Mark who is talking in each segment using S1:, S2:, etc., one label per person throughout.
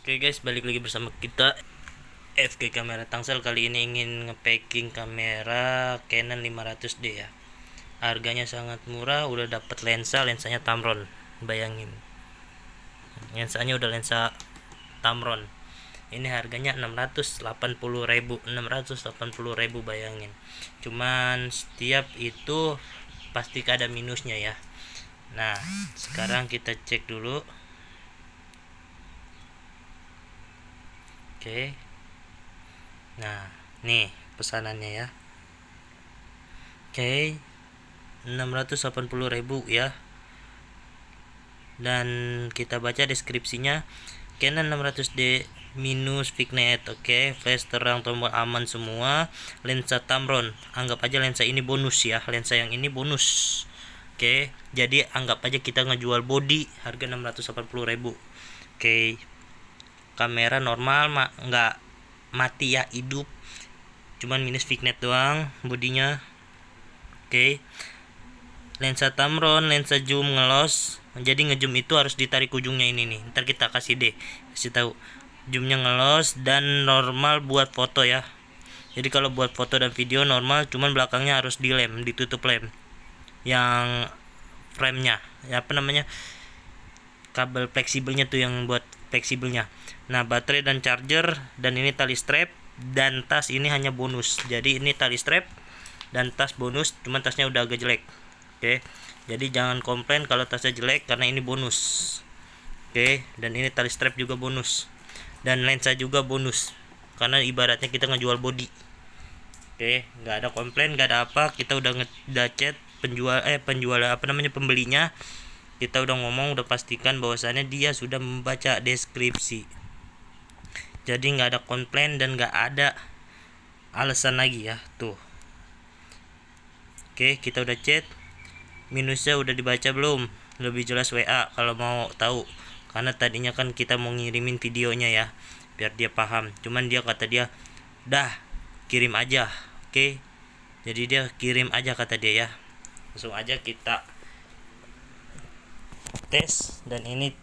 S1: Oke guys, balik lagi bersama kita FK Kamera Tangsel. Kali ini ingin nge-packing kamera Canon 500D ya. Harganya sangat murah, udah dapat lensanya Tamron. Bayangin. Lensanya udah lensa Tamron. Ini harganya 680.000, 680.000 bayangin. Cuman setiap itu pasti ada minusnya ya. Nah, sekarang kita cek dulu. Oke. Nah, nih pesanannya ya. Oke. 680.000 ya. Dan kita baca deskripsinya. Canon 600D minus Vignet. Oke, flash terang, tombol aman semua, lensa Tamron. Anggap aja lensa ini bonus ya. Lensa yang ini bonus. Oke, jadi anggap aja kita ngejual body harga 680.000. Oke. Kamera normal nggak mati ya, hidup, cuman minus Vignet doang bodinya. Oke. Lensa Tamron, lensa zoom ngelos, jadi ngezoom itu harus ditarik ujungnya ini nih, ntar kita kasih tahu zoomnya ngelos dan normal buat foto ya. Jadi kalau buat foto dan video normal, cuman belakangnya harus ditutup lem yang frame-nya ya, apa namanya, kabel fleksibelnya tuh yang buat fleksibelnya. Nah, baterai dan charger, dan ini tali strap, dan tas ini hanya bonus. Jadi ini tali strap dan tas bonus, cuman tasnya udah agak jelek. Oke. Jadi jangan komplain kalau tasnya jelek karena ini bonus. Oke, dan ini tali strap juga bonus. Dan lensa juga bonus. Karena ibaratnya kita ngejual body. Oke, nggak ada komplain, nggak ada apa. Kita udah chat pembelinya. Kita udah ngomong, udah pastikan bahwasannya dia sudah membaca deskripsi. Jadi nggak ada komplain dan nggak ada alasan lagi ya tuh. Oke, kita udah chat. Minusnya udah dibaca belum? Lebih jelas WA kalau mau tahu. Karena tadinya kan kita mau ngirimin videonya ya, biar dia paham. Cuman dia kata dia, dah kirim aja. Oke. Jadi dia kirim aja kata dia ya. Langsung aja kita tes. Dan ini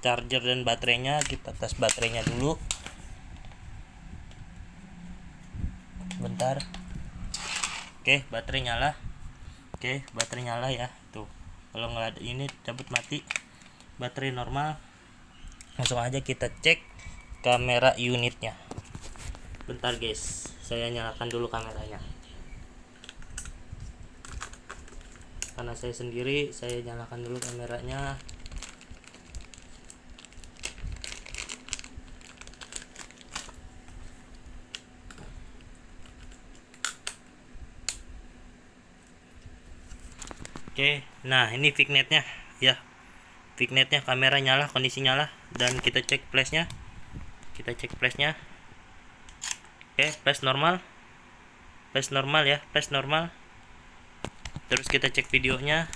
S1: charger dan baterainya, kita tes baterainya dulu. Bentar. Oke, baterai nyala. Oke, baterai nyala ya. Tuh. Kalau nggak ada ini cabut mati. Baterai normal. Langsung aja kita cek kamera unitnya. Bentar guys, saya nyalakan dulu kameranya. Karena saya sendiri, saya nyalakan dulu kameranya. Oke, nah ini Vignetnya ya. Vignetnya, kamera nyala, kondisi nyala, dan kita cek flashnya. Oke, flash normal. Ya, flash normal. Terus kita cek videonya.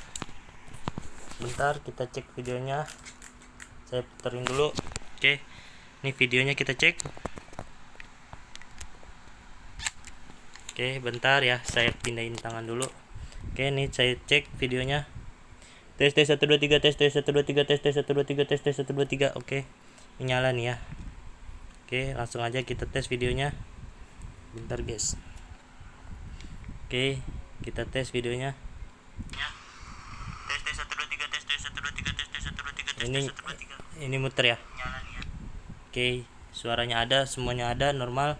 S1: Bentar, kita cek videonya. Saya puterin dulu. Oke, ini videonya kita cek. Oke, bentar ya, saya pindahin tangan dulu. Oke, ini saya cek videonya. Tes 1 2 3, tes 1 2 3, tes 1 2 3, tes 1 2 3. Oke. Ini nyala nih ya. Oke, langsung aja kita tes videonya. Bentar, guys. Oke, kita tes videonya. Tes 1 2 3, tes 1 2 3, tes 1 2 3, tes 1 2 3. Ini muter ya. Nyala nih ya. Oke, suaranya ada, semuanya ada, normal.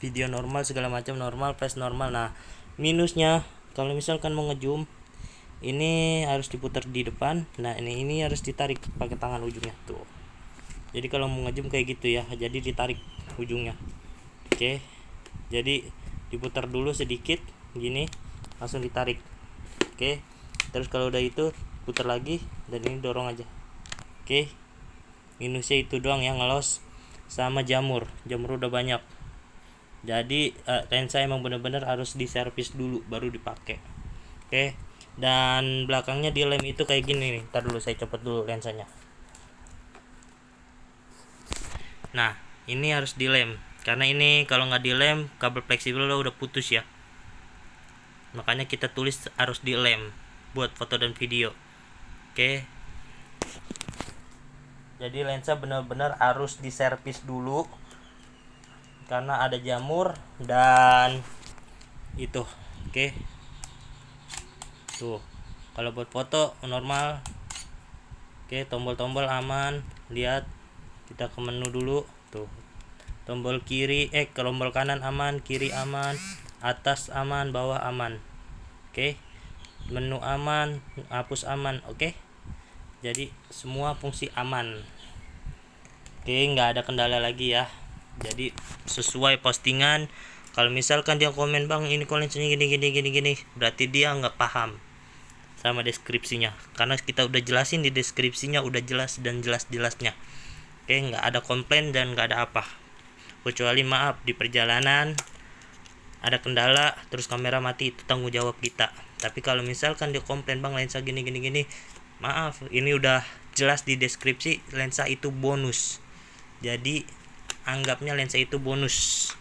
S1: Video normal, segala macam normal, flash normal. Nah, minusnya kalau misalkan mau ngezoom, ini harus diputar di depan. Nah, ini harus ditarik pakai tangan ujungnya tuh. Jadi kalau mau ngezoom kayak gitu ya, jadi ditarik ujungnya. Oke. Jadi diputar dulu sedikit gini, langsung ditarik. Oke. Terus kalau udah itu putar lagi dan ini dorong aja. Oke. Minusnya itu doang ya, ngelos sama jamur udah banyak. Jadi lensa emang bener-bener harus diservis dulu baru dipakai. Oke. Dan belakangnya di lem itu kayak gini nih. Ntar dulu saya copot dulu lensanya. Nah, ini harus dilem. Karena ini kalau nggak dilem, kabel fleksibel udah putus ya. Makanya kita tulis harus dilem buat foto dan video. Oke. Jadi lensa benar-benar harus diservis dulu karena ada jamur dan itu. Oke. Tuh. Kalau buat foto normal. Oke, tombol-tombol aman. Lihat, kita ke menu dulu. Tuh. Tombol kiri, tombol kanan aman, kiri aman, atas aman, bawah aman. Oke. Menu aman, hapus aman. Oke. Jadi semua fungsi aman. Oke, nggak ada kendala lagi ya. Jadi sesuai postingan. Kalau misalkan dia komen, bang ini lensanya gini, berarti dia nggak paham sama deskripsinya, karena kita udah jelasin di deskripsinya, udah jelas dan jelas-jelasnya. Oke, nggak ada komplain dan nggak ada apa, kecuali maaf di perjalanan ada kendala terus kamera mati, itu tanggung jawab kita. Tapi kalau misalkan dia komplain, bang lensa gini, maaf, ini udah jelas di deskripsi, lensa itu bonus. Jadi anggapnya lensa itu bonus,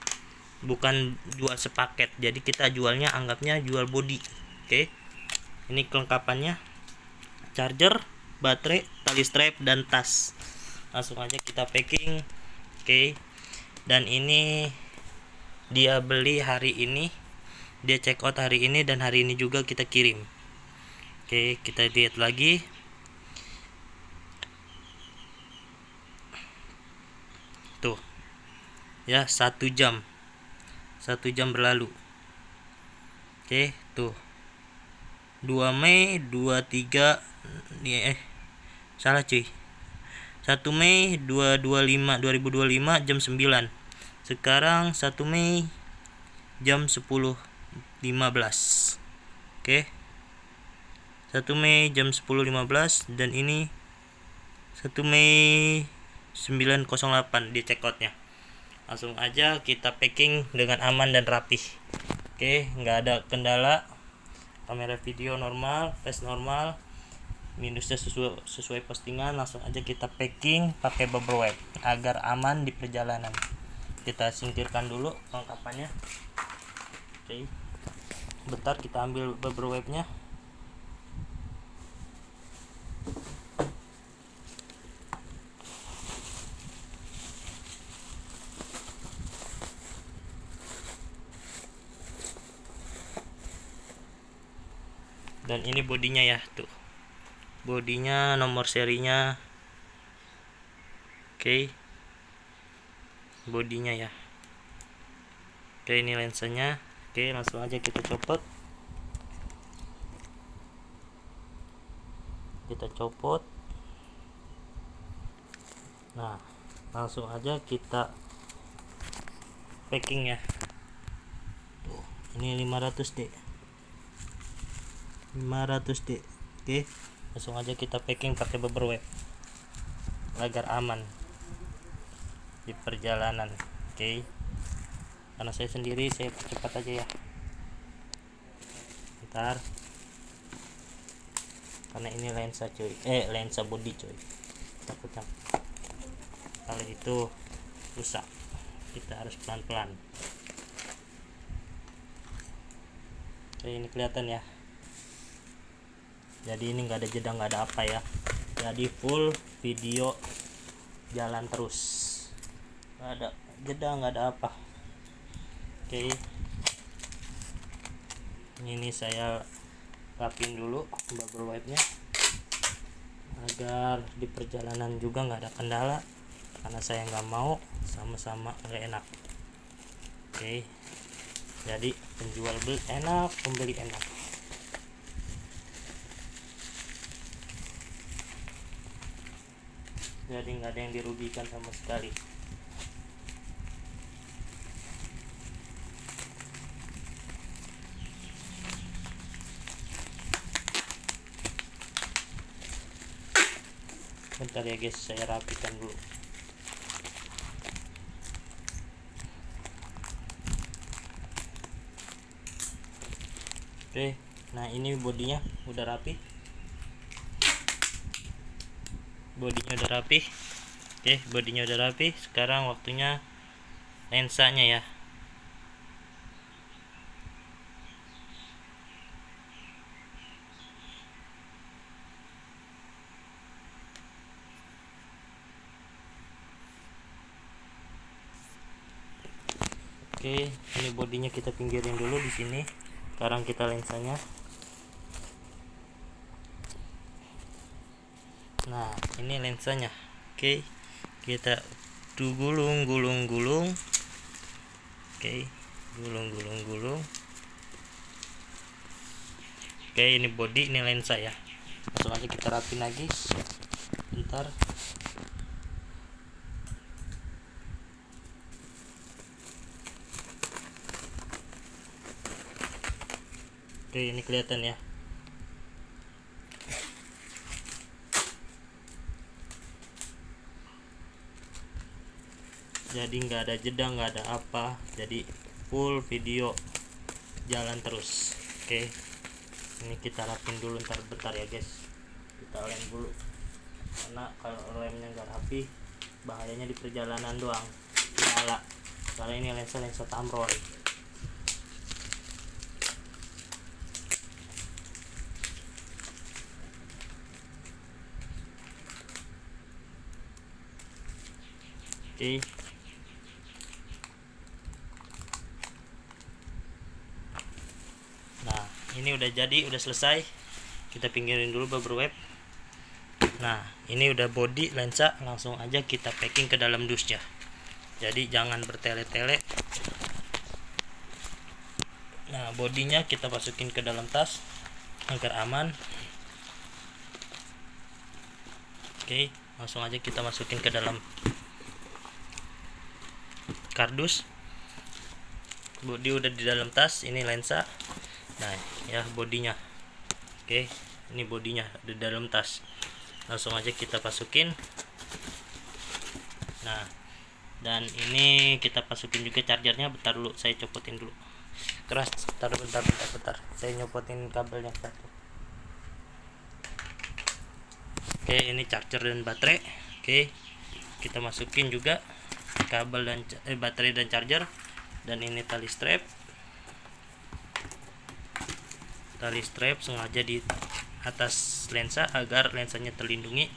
S1: bukan jual sepaket. Jadi kita jualnya anggapnya jual body. Oke. Ini kelengkapannya: charger, baterai, tali strap, dan tas. Langsung aja kita packing. Oke. Dan ini dia beli hari ini, dia check out hari ini, dan hari ini juga kita kirim. Oke, kita lihat lagi. Tuh. Ya, 1 jam berlalu. Oke, tuh. 2 Mei 23 salah cuy. 1 Mei 2025 jam 9. Sekarang 1 Mei jam 10.15. Oke. 1 Mei jam 10.15, dan ini 1 Mei 9.08 di checkoutnya. Langsung aja kita packing dengan aman dan rapih. Oke, nggak ada kendala. Kamera video normal, flash normal, minusnya sesuai postingan. Langsung aja kita packing pakai bubble wrap agar aman di perjalanan. Kita singkirkan dulu kelengkapannya. Oke, bentar kita ambil bubble wrapnya. Dan ini bodinya ya, tuh bodinya, nomor serinya. Oke, bodinya ya. Oke, ini lensanya. Oke, langsung aja kita copot. Nah, langsung aja kita packing ya. Tuh, ini 500D. Oke, langsung aja kita packing pakai bubble wrap agar aman di perjalanan. Oke, karena saya sendiri, saya cepat aja ya. Bentar, karena ini lensa cuy, lensa body cuy, takutnya kalau itu rusak, kita harus pelan-pelan. Oke, ini kelihatan ya. Jadi ini nggak ada jeda, nggak ada apa ya, jadi full video jalan terus, nggak ada jeda, nggak ada apa. Oke, ini saya rapin dulu bubble wrap-nya agar di perjalanan juga nggak ada kendala, karena saya nggak mau sama-sama nggak enak. Oke, jadi penjual beli enak, pembeli enak. Jadi nggak ada yang dirugikan sama sekali. Bentar ya guys, saya rapikan dulu. Oke, nah ini bodinya udah rapi. Oke, bodinya udah rapi. Sekarang waktunya lensanya ya. Oke, ini bodinya kita pinggirin dulu di sini. Sekarang kita lensanya. Nah, ini lensanya. Oke, kita gulung. Oke, gulung. Oke, ini body, ini lensa ya. Langsung aja kita rapin lagi. Bentar. Oke, ini kelihatan ya. Jadi nggak ada jeda, nggak ada apa, jadi full video jalan terus. Oke, ini kita rapin dulu bentar ya guys. Kita lem dulu, karena kalau remnya nggak rapi bahayanya di perjalanan doang nyala, karena ini lensa Tamron. Oke, nah ini udah jadi, udah selesai. Kita pinggirin dulu bubble wrap. Nah, ini udah body lensa, langsung aja kita packing ke dalam dusnya. Jadi jangan bertele-tele. Nah, bodinya kita masukin ke dalam tas agar aman. Oke, langsung aja kita masukin ke dalam kardus. Body udah di dalam tas, ini lensa. Nah, ya bodinya. Oke, ini bodinya di dalam tas. Langsung aja kita masukin. Nah, dan ini kita masukin juga chargernya. Bentar dulu, saya copotin dulu. Keras, bentar. Saya nyopotin kabelnya satu. Oke, ini charger dan baterai. Oke, kita masukin juga kabel dan baterai dan charger. Dan ini tali strap sengaja di atas lensa agar lensanya terlindungi.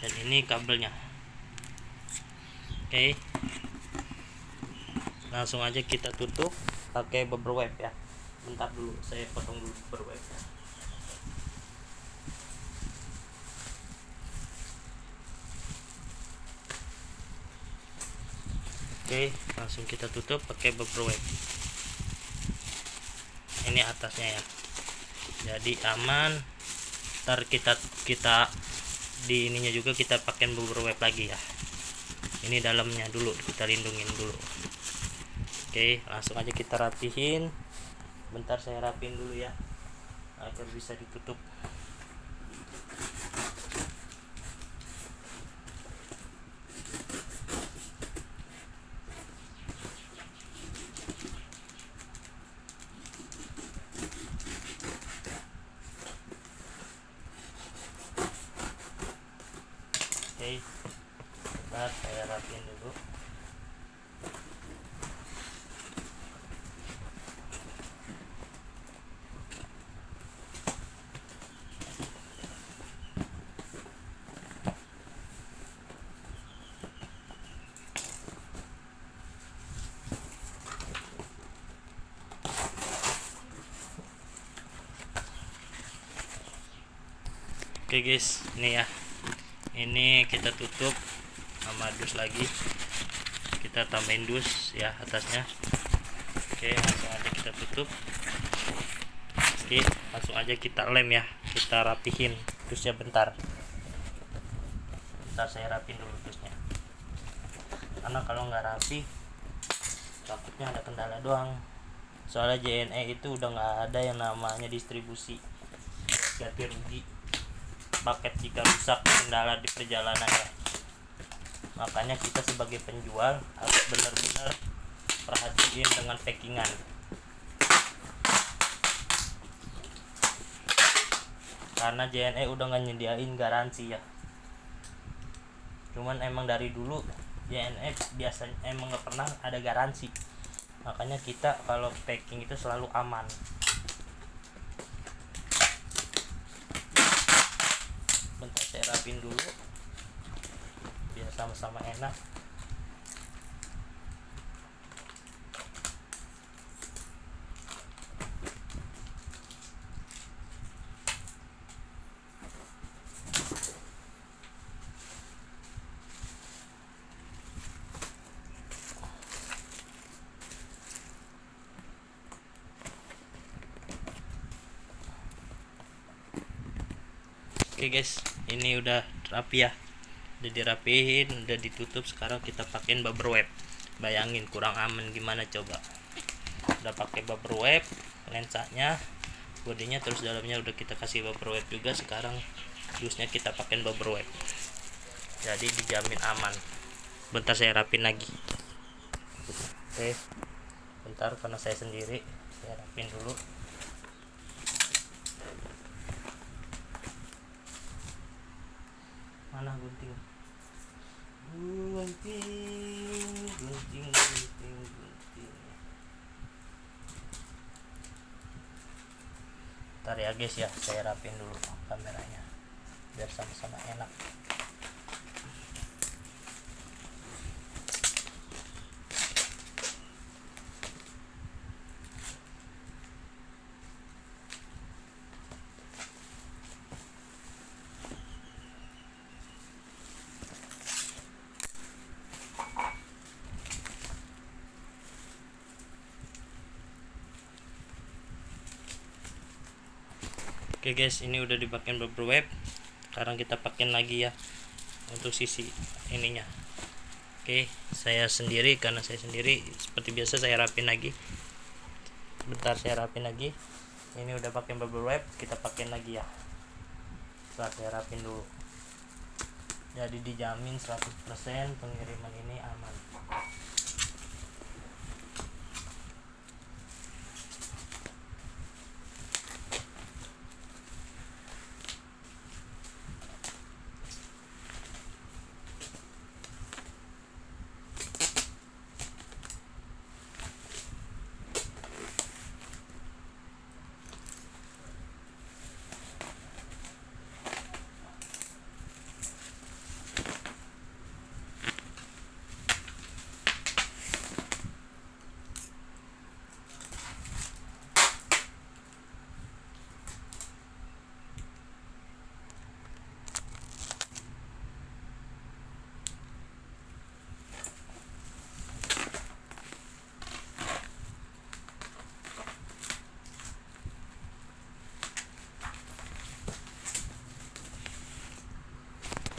S1: Dan ini kabelnya. Oke, langsung aja kita tutup pakai bubble wrap ya. Bentar dulu, saya potong dulu bubble wrap ya. Oke, langsung kita tutup pakai bubble wrap. Ini atasnya ya, jadi aman. Ntar kita di ininya juga kita pakai bubble wrap lagi ya. Ini dalamnya dulu kita lindungin dulu. Oke, langsung aja kita rapihin. Bentar saya rapihin dulu ya, agar bisa ditutup. Oke, bentar saya rapiin dulu. Oke guys, ini ya, ini kita tutup sama dus lagi. Kita tambahin dus ya atasnya. Oke, langsung aja kita tutup. Oke, langsung aja kita lem ya, kita rapihin dusnya. Bentar saya rapiin dulu dusnya, karena kalau nggak rapi takutnya ada kendala doang. Soalnya JNE itu udah nggak ada yang namanya distribusi ganti rugi paket jika rusak kendala di perjalanan ya. Makanya kita sebagai penjual harus benar-benar perhatiin dengan packingan. Karena JNE udah nggak nyediain garansi ya. Cuman emang dari dulu JNE biasanya emang nggak pernah ada garansi. Makanya kita kalau packing itu selalu aman. Bentar saya rapin dulu biar sama-sama enak. Oke guys, ini udah rapi ya, udah dirapihin, udah ditutup. Sekarang kita pakein bubble wrap. Bayangin kurang aman gimana coba. Udah pakai bubble wrap lensanya, bodinya, terus dalamnya udah kita kasih bubble wrap juga. Sekarang dusnya kita pakein bubble wrap, jadi dijamin aman. Bentar saya rapin lagi. Oke, bentar, karena saya sendiri, saya rapin dulu. Mana gunting? Gunting. Bentar ya guys ya, saya rapin dulu kameranya biar sama-sama enak. Oke guys, ini udah dipakein bubble wrap. Sekarang kita pakein lagi ya untuk sisi ininya. Oke, saya sendiri, karena saya sendiri seperti biasa saya rapin lagi. Bentar saya rapin lagi. Ini udah pakai bubble wrap, kita pakein lagi ya. Setelah saya rapin dulu. Jadi dijamin 100% pengiriman ini aman.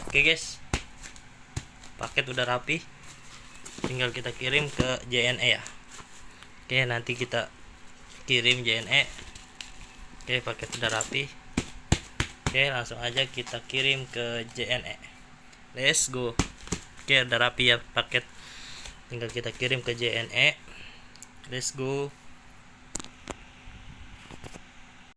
S1: Oke guys, paket udah rapi, tinggal kita kirim ke JNE ya. Oke, nanti kita kirim JNE. Oke, paket udah rapi. Oke, langsung aja kita kirim ke JNE. Let's go. Oke, udah rapi ya paket, tinggal kita kirim ke JNE. Let's go.